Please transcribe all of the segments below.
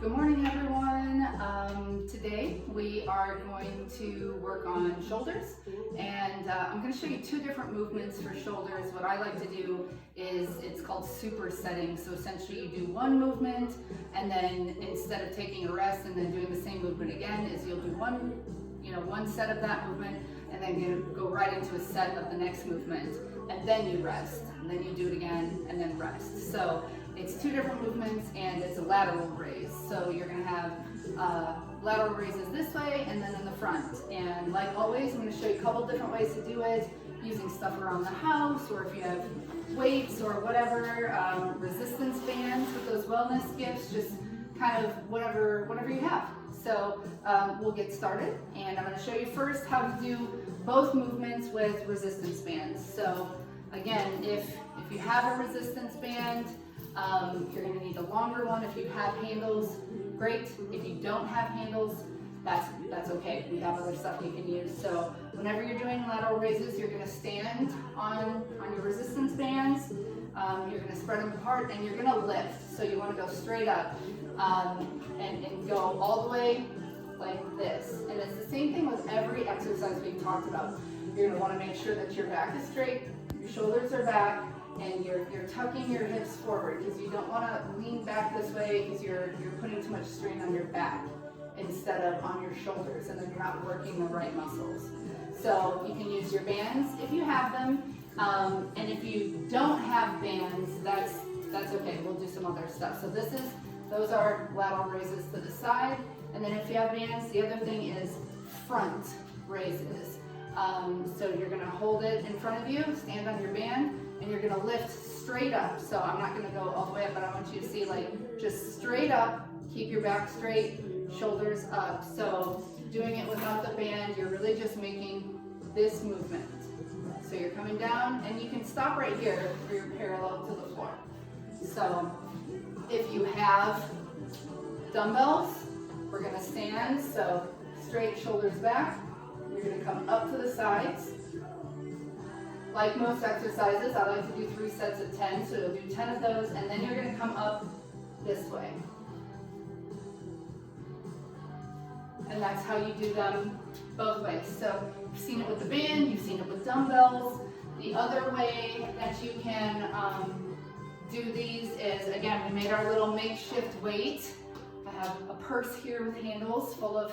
Good morning, everyone. Today we are going to work on shoulders, and I'm going to show you two different movements for shoulders. What I like to do is it's called supersetting. So essentially you do one movement, and then instead of taking a rest and then doing the same movement again, is you'll do one set of that movement, and then you go right into a set of the next movement, and then you rest, and then you do it again, and then rest. So it's two different movements, and it's a lateral raise. So you're going to have lateral raises this way and then in the front. And like always, I'm going to show you a couple different ways to do it, using stuff around the house, or if you have weights or whatever, resistance bands with those wellness gifts, just kind of whatever you have. So we'll get started, and I'm going to show you first how to do both movements with resistance bands. So again, if you have a resistance band, you're going to need a longer one. If you have handles, great. If you don't have handles, that's okay. We have other stuff you can use. So whenever you're doing lateral raises, you're going to stand on your resistance bands. You're going to spread them apart, and you're going to lift. So you want to go straight up and go all the way like this. And it's the same thing with every exercise we've talked about. You're going to want to make sure that your back is straight, your shoulders are back, and you're tucking your hips forward, because you don't want to lean back this way because you're putting too much strain on your back instead of on your shoulders, and then you're not working the right muscles. So you can use your bands if you have them, and if you don't have bands, that's okay. We'll do some other stuff. So those are lateral raises to the side, and then if you have bands, the other thing is front raises. So you're going to hold it in front of you, stand on your band, and you're going to lift straight up. So I'm not going to go all the way up, but I want you to see just straight up, keep your back straight, shoulders up. So doing it without the band, you're really just making this movement. So you're coming down, and you can stop right here if you're parallel to the floor. So if you have dumbbells, we're going to stand, so straight, shoulders back. You're going to come up to the sides. Like most exercises, I like to do 3 sets of 10, so you'll do 10 of those, and then you're going to come up this way. And that's how you do them both ways. So you've seen it with the band, you've seen it with dumbbells. The other way that you can do these is, again, we made our little makeshift weight. I have a purse here with handles full of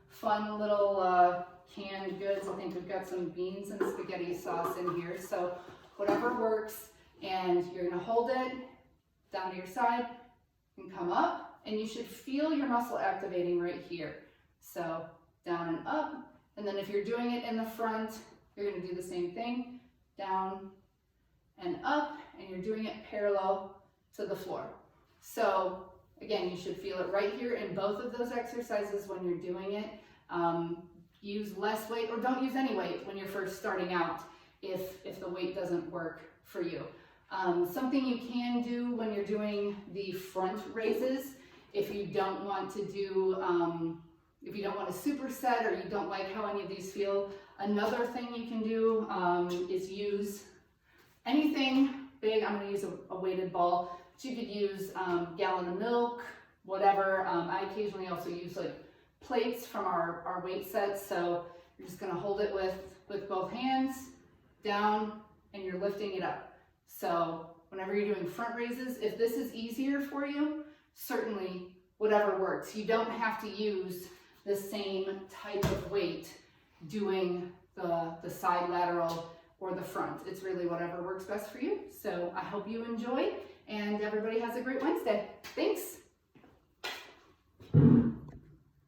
fun little canned goods. I think we've got some beans and spaghetti sauce in here, so whatever works. And you're going to hold it down to your side and come up, and you should feel your muscle activating right here. So down and up, and then if you're doing it in the front, you're going to do the same thing, down and up, and you're doing it parallel to the floor. So again, you should feel it right here in both of those exercises when you're doing it. Use less weight, or don't use any weight when you're first starting out if the weight doesn't work for you. Something you can do when you're doing the front raises, if you don't want to do, if you don't want to superset, or you don't like how any of these feel, another thing you can do is use anything big. I'm going to use a weighted ball, but you could use gallon of milk, whatever. I occasionally also use plates from our weight sets. So you're just going to hold it with both hands down, and you're lifting it up. So whenever you're doing front raises, if this is easier for you, certainly whatever works. You don't have to use the same type of weight doing the side lateral or the front. It's really whatever works best for you. So I hope you enjoy, and everybody has a great Wednesday. Thanks.